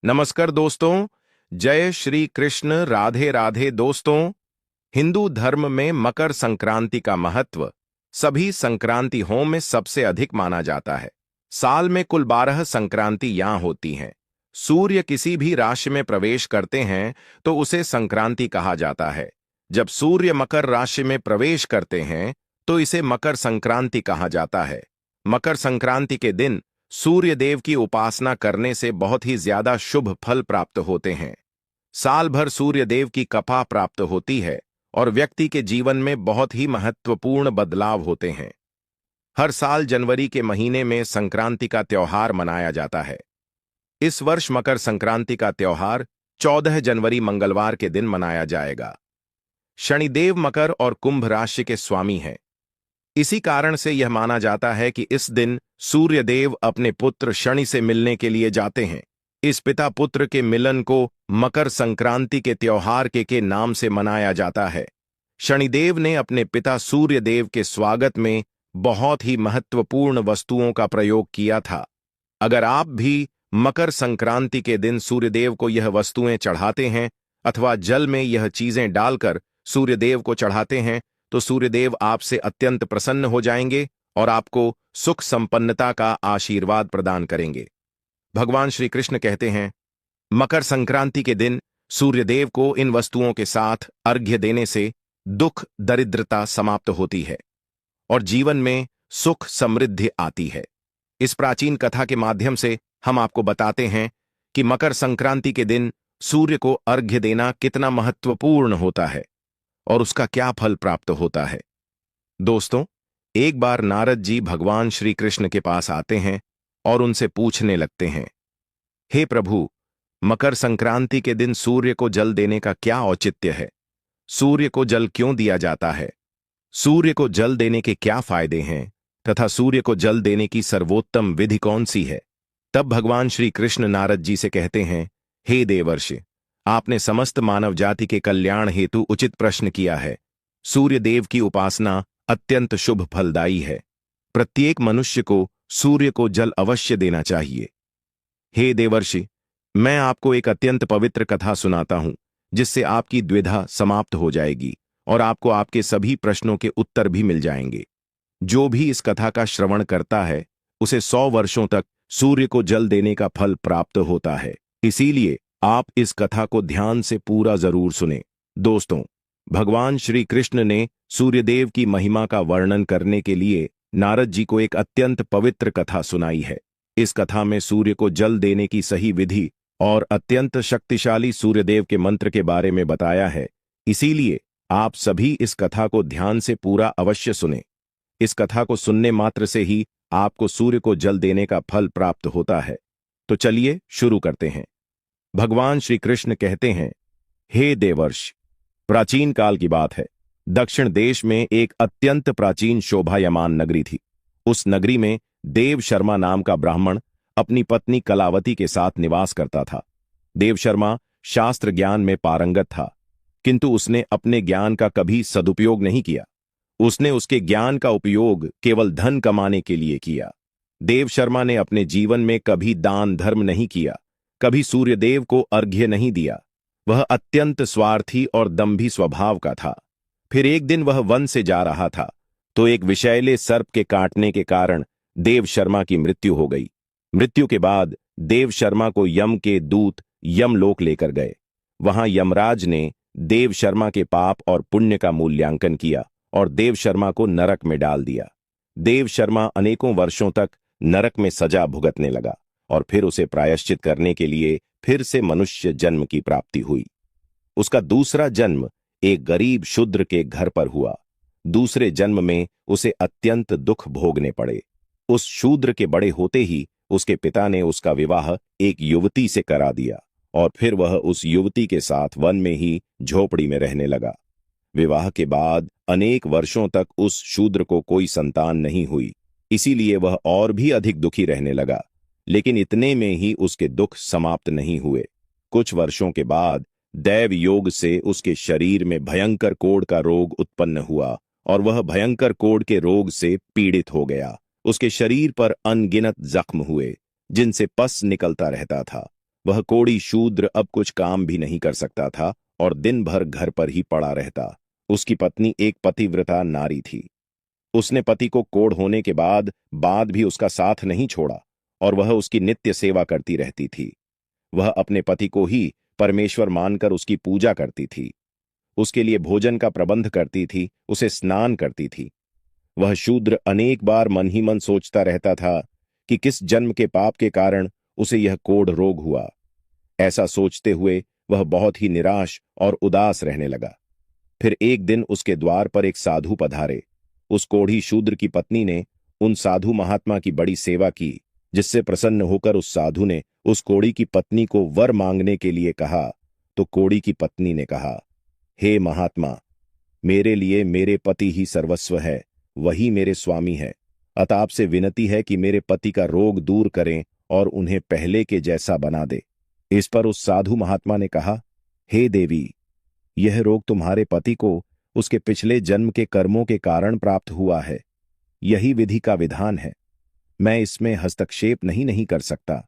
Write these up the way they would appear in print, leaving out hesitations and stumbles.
नमस्कार दोस्तों। जय श्री कृष्ण। राधे राधे दोस्तों। हिंदू धर्म में मकर संक्रांति का महत्व सभी संक्रांतियों में सबसे अधिक माना जाता है। साल में कुल 12 संक्रांति यहाँ होती हैं। सूर्य किसी भी राशि में प्रवेश करते हैं तो उसे संक्रांति कहा जाता है। जब सूर्य मकर राशि में प्रवेश करते हैं तो इसे मकर संक्रांति कहा जाता है। मकर संक्रांति के दिन सूर्य देव की उपासना करने से बहुत ही ज्यादा शुभ फल प्राप्त होते हैं। साल भर सूर्य देव की कृपा प्राप्त होती है और व्यक्ति के जीवन में बहुत ही महत्वपूर्ण बदलाव होते हैं। हर साल जनवरी के महीने में संक्रांति का त्योहार मनाया जाता है। इस वर्ष मकर संक्रांति का त्योहार 14 जनवरी मंगलवार के दिन मनाया जाएगा। शनिदेव मकर और कुंभ राशि के स्वामी हैं। इसी कारण से यह माना जाता है कि इस दिन सूर्य देव अपने पुत्र शनि से मिलने के लिए जाते हैं। इस पिता पुत्र के मिलन को मकर संक्रांति के त्योहार के नाम से मनाया जाता है। शनिदेव ने अपने पिता सूर्य देव के स्वागत में बहुत ही महत्वपूर्ण वस्तुओं का प्रयोग किया था। अगर आप भी मकर संक्रांति के दिन सूर्यदेव को यह वस्तुएं चढ़ाते हैं अथवा जल में यह चीजें डालकर सूर्यदेव को चढ़ाते हैं तो सूर्यदेव आपसे अत्यंत प्रसन्न हो जाएंगे और आपको सुख संपन्नता का आशीर्वाद प्रदान करेंगे। भगवान श्री कृष्ण कहते हैं, मकर संक्रांति के दिन सूर्यदेव को इन वस्तुओं के साथ अर्घ्य देने से दुख दरिद्रता समाप्त होती है और जीवन में सुख समृद्धि आती है। इस प्राचीन कथा के माध्यम से हम आपको बताते हैं कि मकर संक्रांति के दिन सूर्य को अर्घ्य देना कितना महत्वपूर्ण होता है और उसका क्या फल प्राप्त होता है। दोस्तों, एक बार नारद जी भगवान श्री कृष्ण के पास आते हैं और उनसे पूछने लगते हैं, हे प्रभु, मकर संक्रांति के दिन सूर्य को जल देने का क्या औचित्य है? सूर्य को जल क्यों दिया जाता है? सूर्य को जल देने के क्या फायदे हैं तथा सूर्य को जल देने की सर्वोत्तम विधि कौन सी है? तब भगवान श्री कृष्ण नारद जी से कहते हैं, हे देवर्षि, आपने समस्त मानव जाति के कल्याण हेतु उचित प्रश्न किया है। सूर्य देव की उपासना अत्यंत शुभ फलदायी है। प्रत्येक मनुष्य को सूर्य को जल अवश्य देना चाहिए। हे देवर्षि, मैं आपको एक अत्यंत पवित्र कथा सुनाता हूं जिससे आपकी द्विधा समाप्त हो जाएगी और आपको आपके सभी प्रश्नों के उत्तर भी मिल जाएंगे। जो भी इस कथा का श्रवण करता है उसे 100 वर्षों तक सूर्य को जल देने का फल प्राप्त होता है। इसीलिए आप इस कथा को ध्यान से पूरा जरूर सुने। दोस्तों, भगवान श्री कृष्ण ने सूर्यदेव की महिमा का वर्णन करने के लिए नारद जी को एक अत्यंत पवित्र कथा सुनाई है। इस कथा में सूर्य को जल देने की सही विधि और अत्यंत शक्तिशाली सूर्यदेव के मंत्र के बारे में बताया है। इसीलिए आप सभी इस कथा को ध्यान से पूरा अवश्य सुने। इस कथा को सुनने मात्र से ही आपको सूर्य को जल देने का फल प्राप्त होता है। तो चलिए शुरू करते हैं। भगवान श्री कृष्ण कहते हैं, हे देवर्ष, प्राचीन काल की बात है। दक्षिण देश में एक अत्यंत प्राचीन शोभायमान नगरी थी। उस नगरी में देव शर्मा नाम का ब्राह्मण अपनी पत्नी कलावती के साथ निवास करता था। देव शर्मा शास्त्र ज्ञान में पारंगत था, किंतु उसने अपने ज्ञान का कभी सदुपयोग नहीं किया। उसने उसके ज्ञान का उपयोग केवल धन कमाने के लिए किया। देव शर्मा ने अपने जीवन में कभी दान धर्म नहीं किया, कभी सूर्यदेव को अर्घ्य नहीं दिया। वह अत्यंत स्वार्थी और दंभी स्वभाव का था। फिर एक दिन वह वन से जा रहा था तो एक विषैले सर्प के काटने के कारण देव शर्मा की मृत्यु हो गई। मृत्यु के बाद देव शर्मा को यम के दूत यमलोक लेकर गए। वहां यमराज ने देव शर्मा के पाप और पुण्य का मूल्यांकन किया और देव शर्मा को नरक में डाल दिया। देव शर्मा अनेकों वर्षों तक नरक में सजा भुगतने लगा और फिर उसे प्रायश्चित करने के लिए फिर से मनुष्य जन्म की प्राप्ति हुई। उसका दूसरा जन्म एक गरीब शूद्र के घर पर हुआ। दूसरे जन्म में उसे अत्यंत दुख भोगने पड़े। उस शूद्र के बड़े होते ही उसके पिता ने उसका विवाह एक युवती से करा दिया और फिर वह उस युवती के साथ वन में ही झोपड़ी में रहने लगा। विवाह के बाद अनेक वर्षों तक उस शूद्र को कोई संतान नहीं हुई, इसीलिए वह और भी अधिक दुखी रहने लगा। लेकिन इतने में ही उसके दुख समाप्त नहीं हुए। कुछ वर्षों के बाद दैव योग से उसके शरीर में भयंकर कोढ़ का रोग उत्पन्न हुआ और वह भयंकर कोढ़ के रोग से पीड़ित हो गया। उसके शरीर पर अनगिनत जख्म हुए जिनसे पस निकलता रहता था। वह कोढ़ी शूद्र अब कुछ काम भी नहीं कर सकता था और दिन भर घर पर ही पड़ा रहता। उसकी पत्नी एक पतिव्रता नारी थी। उसने पति को कोढ़ होने के बाद भी उसका साथ नहीं छोड़ा और वह उसकी नित्य सेवा करती रहती थी। वह अपने पति को ही परमेश्वर मानकर उसकी पूजा करती थी, उसके लिए भोजन का प्रबंध करती थी, उसे स्नान करती थी। वह शूद्र अनेक बार मन ही मन सोचता रहता था कि किस जन्म के पाप के कारण उसे यह कोढ़ रोग हुआ। ऐसा सोचते हुए वह बहुत ही निराश और उदास रहने लगा। फिर एक दिन उसके द्वार पर एक साधु पधारे। उस कोढ़ी शूद्र की पत्नी ने उन साधु महात्मा की बड़ी सेवा की, जिससे प्रसन्न होकर उस साधु ने उस कोढ़ी की पत्नी को वर मांगने के लिए कहा। तो कोढ़ी की पत्नी ने कहा, हे महात्मा, मेरे लिए मेरे पति ही सर्वस्व है, वही मेरे स्वामी है। अतः आपसे विनती है कि मेरे पति का रोग दूर करें और उन्हें पहले के जैसा बना दे। इस पर उस साधु महात्मा ने कहा, हे देवी, यह रोग तुम्हारे पति को उसके पिछले जन्म के कर्मों के कारण प्राप्त हुआ है। यही विधि का विधान है। मैं इसमें हस्तक्षेप नहीं कर सकता।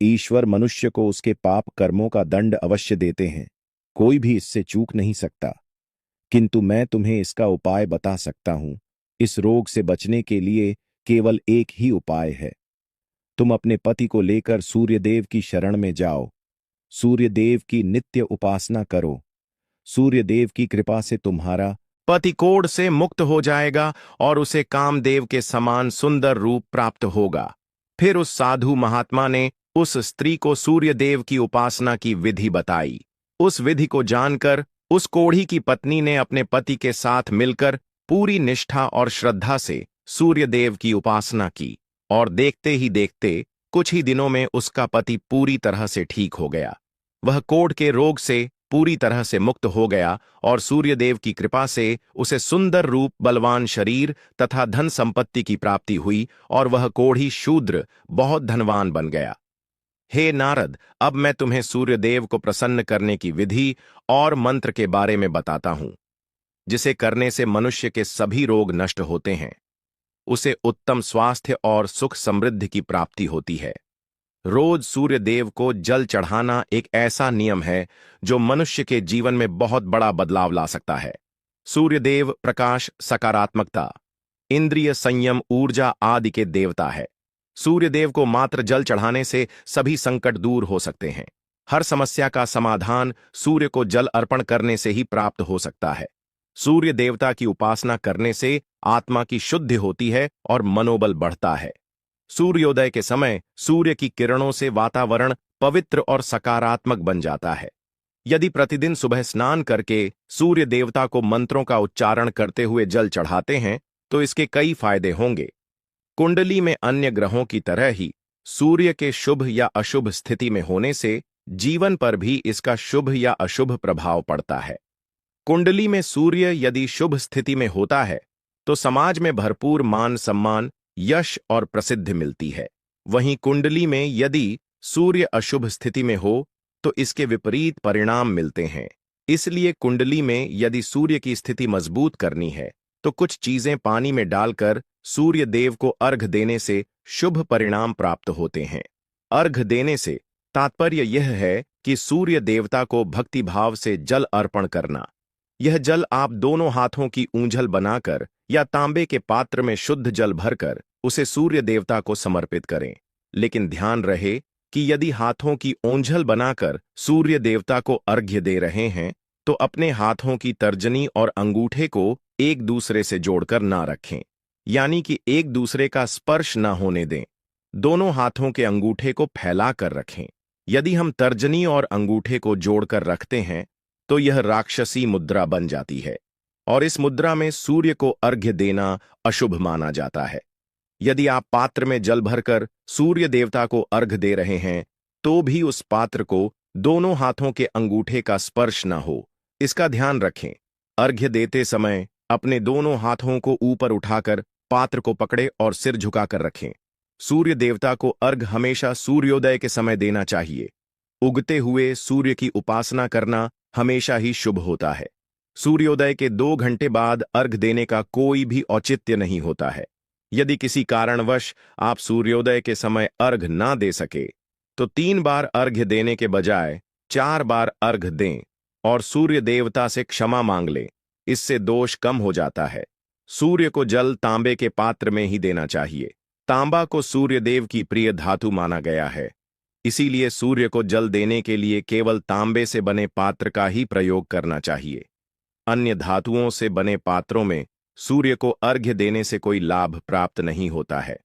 ईश्वर मनुष्य को उसके पाप कर्मों का दंड अवश्य देते हैं, कोई भी इससे चूक नहीं सकता। किंतु मैं तुम्हें इसका उपाय बता सकता हूं। इस रोग से बचने के लिए केवल एक ही उपाय है। तुम अपने पति को लेकर सूर्यदेव की शरण में जाओ, सूर्यदेव की नित्य उपासना करो। सूर्यदेव की कृपा से तुम्हारा पति कोढ़ से मुक्त हो जाएगा और उसे कामदेव के समान सुंदर रूप प्राप्त होगा। फिर उस साधु महात्मा ने उस स्त्री को सूर्यदेव की उपासना की विधि बताई। उस विधि को जानकर उस कोढ़ी की पत्नी ने अपने पति के साथ मिलकर पूरी निष्ठा और श्रद्धा से सूर्यदेव की उपासना की और देखते ही देखते कुछ ही दिनों में उसका पति पूरी तरह से ठीक हो गया। वह कोढ़ के रोग से पूरी तरह से मुक्त हो गया और सूर्यदेव की कृपा से उसे सुंदर रूप, बलवान शरीर तथा धन संपत्ति की प्राप्ति हुई और वह कोढ़ी शूद्र बहुत धनवान बन गया। हे नारद, अब मैं तुम्हें सूर्यदेव को प्रसन्न करने की विधि और मंत्र के बारे में बताता हूं, जिसे करने से मनुष्य के सभी रोग नष्ट होते हैं। उसे उत्तम स्वास्थ्य और सुख समृद्धि की प्राप्ति होती है। रोज सूर्यदेव को जल चढ़ाना एक ऐसा नियम है जो मनुष्य के जीवन में बहुत बड़ा बदलाव ला सकता है। सूर्यदेव प्रकाश, सकारात्मकता, इंद्रिय संयम, ऊर्जा आदि के देवता है। सूर्यदेव को मात्र जल चढ़ाने से सभी संकट दूर हो सकते हैं। हर समस्या का समाधान सूर्य को जल अर्पण करने से ही प्राप्त हो सकता है। सूर्य देवता की उपासना करने से आत्मा की शुद्धि होती है और मनोबल बढ़ता है। सूर्योदय के समय सूर्य की किरणों से वातावरण पवित्र और सकारात्मक बन जाता है। यदि प्रतिदिन सुबह स्नान करके सूर्य देवता को मंत्रों का उच्चारण करते हुए जल चढ़ाते हैं तो इसके कई फायदे होंगे। कुंडली में अन्य ग्रहों की तरह ही सूर्य के शुभ या अशुभ स्थिति में होने से जीवन पर भी इसका शुभ या अशुभ प्रभाव पड़ता है। कुंडली में सूर्य यदि शुभ स्थिति में होता है तो समाज में भरपूर मान सम्मान, यश और प्रसिद्धि मिलती है। वहीं कुंडली में यदि सूर्य अशुभ स्थिति में हो तो इसके विपरीत परिणाम मिलते हैं। इसलिए कुंडली में यदि सूर्य की स्थिति मजबूत करनी है तो कुछ चीजें पानी में डालकर सूर्य देव को अर्घ देने से शुभ परिणाम प्राप्त होते हैं। अर्घ देने से तात्पर्य यह है कि सूर्य देवता को भक्तिभाव से जल अर्पण करना। यह जल आप दोनों हाथों की ऊंझल बनाकर या तांबे के पात्र में शुद्ध जल भरकर उसे सूर्य देवता को समर्पित करें। लेकिन ध्यान रहे कि यदि हाथों की ऊंझल बनाकर सूर्य देवता को अर्घ्य दे रहे हैं तो अपने हाथों की तर्जनी और अंगूठे को एक दूसरे से जोड़कर ना रखें, यानी कि एक दूसरे का स्पर्श ना होने दें। दोनों हाथों के अंगूठे को फैला कर रखें। यदि हम तर्जनी और अंगूठे को जोड़कर रखते हैं तो यह राक्षसी मुद्रा बन जाती है और इस मुद्रा में सूर्य को अर्घ्य देना अशुभ माना जाता है। यदि आप पात्र में जल भरकर सूर्य देवता को अर्घ्य दे रहे हैं तो भी उस पात्र को दोनों हाथों के अंगूठे का स्पर्श न हो, इसका ध्यान रखें। अर्घ्य देते समय अपने दोनों हाथों को ऊपर उठाकर पात्र को पकड़े और सिर झुकाकर रखें। सूर्य देवता को अर्घ्य हमेशा सूर्योदय के समय देना चाहिए। उगते हुए सूर्य की उपासना करना हमेशा ही शुभ होता है। सूर्योदय के 2 घंटे बाद अर्घ्य देने का कोई भी औचित्य नहीं होता है। यदि किसी कारणवश आप सूर्योदय के समय अर्घ्य ना दे सके तो 3 बार अर्घ्य देने के बजाय 4 बार अर्घ्य दें और सूर्य देवता से क्षमा मांग लें। इससे दोष कम हो जाता है। सूर्य को जल तांबे के पात्र में ही देना चाहिए। तांबा को सूर्य देव की प्रिय धातु माना गया है। इसीलिए सूर्य को जल देने के लिए केवल तांबे से बने पात्र का ही प्रयोग करना चाहिए। अन्य धातुओं से बने पात्रों में सूर्य को अर्घ्य देने से कोई लाभ प्राप्त नहीं होता है।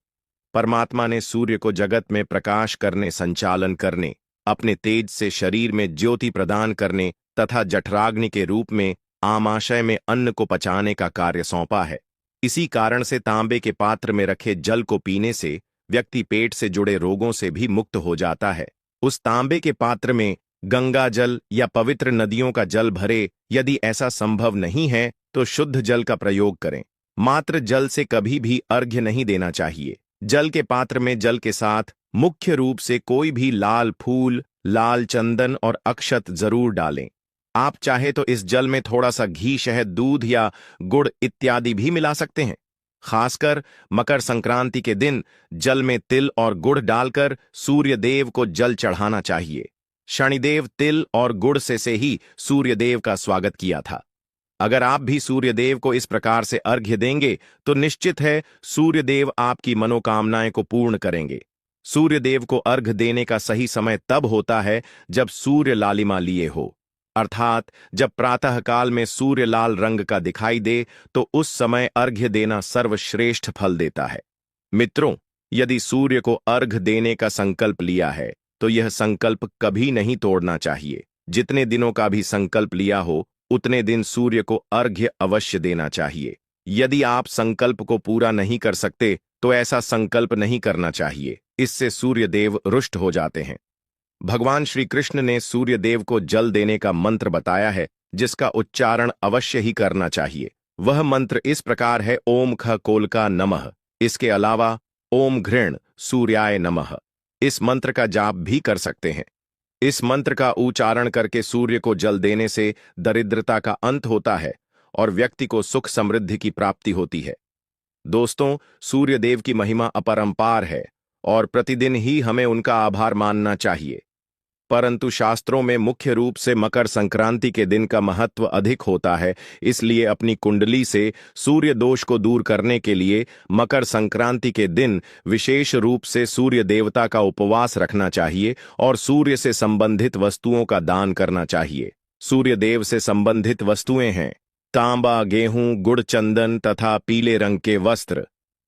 परमात्मा ने सूर्य को जगत में प्रकाश करने, संचालन करने, अपने तेज से शरीर में ज्योति प्रदान करने तथा जठराग्नि के रूप में आमाशय में अन्न को पचाने का कार्य सौंपा है। इसी कारण से तांबे के पात्र में रखे जल को पीने से व्यक्ति पेट से जुड़े रोगों से भी मुक्त हो जाता है। उस तांबे के पात्र में गंगा जल या पवित्र नदियों का जल भरे। यदि ऐसा संभव नहीं है तो शुद्ध जल का प्रयोग करें। मात्र जल से कभी भी अर्घ्य नहीं देना चाहिए। जल के पात्र में जल के साथ मुख्य रूप से कोई भी लाल फूल, लाल चंदन और अक्षत जरूर डालें। आप चाहे तो इस जल में थोड़ा सा घी, शहद, दूध या गुड़ इत्यादि भी मिला सकते हैं। खासकर मकर संक्रांति के दिन जल में तिल और गुड़ डालकर सूर्य देव को जल चढ़ाना चाहिए। शनिदेव तिल और गुड़ से ही सूर्य देव का स्वागत किया था। अगर आप भी सूर्य देव को इस प्रकार से अर्घ्य देंगे तो निश्चित है सूर्य देव आपकी मनोकामनाएं को पूर्ण करेंगे। सूर्य देव को अर्घ्य देने का सही समय तब होता है जब सूर्य लालिमा लिए हो, अर्थात जब प्रातःकाल में सूर्य लाल रंग का दिखाई दे तो उस समय अर्घ्य देना सर्वश्रेष्ठ फल देता है। मित्रों, यदि सूर्य को अर्घ्य देने का संकल्प लिया है तो यह संकल्प कभी नहीं तोड़ना चाहिए। जितने दिनों का भी संकल्प लिया हो उतने दिन सूर्य को अर्घ्य अवश्य देना चाहिए। यदि आप संकल्प को पूरा नहीं कर सकते तो ऐसा संकल्प नहीं करना चाहिए। इससे सूर्य देव रुष्ट हो जाते हैं। भगवान श्री कृष्ण ने सूर्य देव को जल देने का मंत्र बताया है, जिसका उच्चारण अवश्य ही करना चाहिए। वह मंत्र इस प्रकार है: ओम ख कोलका नमः। इसके अलावा ओम घृण सूर्याय नमः। इस मंत्र का जाप भी कर सकते हैं। इस मंत्र का उच्चारण करके सूर्य को जल देने से दरिद्रता का अंत होता है और व्यक्ति को सुख समृद्धि की प्राप्ति होती है। दोस्तों, सूर्य देव की महिमा अपरंपार है और प्रतिदिन ही हमें उनका आभार मानना चाहिए। परंतु शास्त्रों में मुख्य रूप से मकर संक्रांति के दिन का महत्व अधिक होता है। इसलिए अपनी कुंडली से सूर्य दोष को दूर करने के लिए मकर संक्रांति के दिन विशेष रूप से सूर्य देवता का उपवास रखना चाहिए और सूर्य से संबंधित वस्तुओं का दान करना चाहिए। सूर्य देव से संबंधित वस्तुएं हैं तांबा, गेहूं, गुड़, चंदन तथा पीले रंग के वस्त्र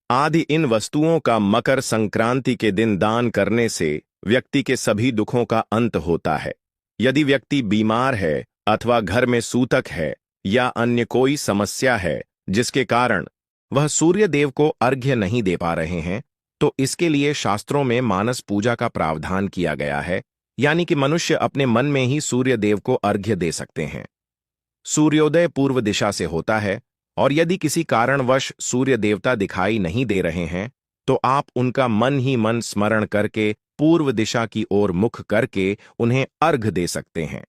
आदि। इन वस्तुओं का मकर संक्रांति के दिन दान करने से व्यक्ति के सभी दुखों का अंत होता है। यदि व्यक्ति बीमार है अथवा घर में सूतक है या अन्य कोई समस्या है जिसके कारण वह सूर्य देव को अर्घ्य नहीं दे पा रहे हैं, तो इसके लिए शास्त्रों में मानस पूजा का प्रावधान किया गया है, यानी कि मनुष्य अपने मन में ही सूर्य देव को अर्घ्य दे सकते हैं। सूर्योदय पूर्व दिशा से होता है और यदि किसी कारणवश सूर्य देवता दिखाई नहीं दे रहे हैं तो आप उनका मन ही मन स्मरण करके पूर्व दिशा की ओर मुख करके उन्हें अर्घ्य दे सकते हैं।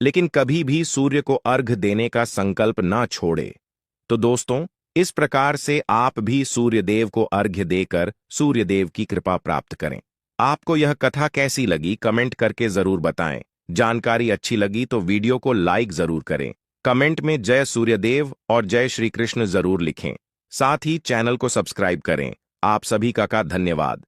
लेकिन कभी भी सूर्य को अर्घ्य देने का संकल्प ना छोड़े। तो दोस्तों, इस प्रकार से आप भी सूर्य देव को अर्घ्य देकर सूर्य देव की कृपा प्राप्त करें। आपको यह कथा कैसी लगी कमेंट करके जरूर बताएं। जानकारी अच्छी लगी तो वीडियो को लाइक जरूर करें। कमेंट में जय सूर्यदेव और जय श्री कृष्ण जरूर लिखें। साथ ही चैनल को सब्सक्राइब करें। आप सभी का धन्यवाद।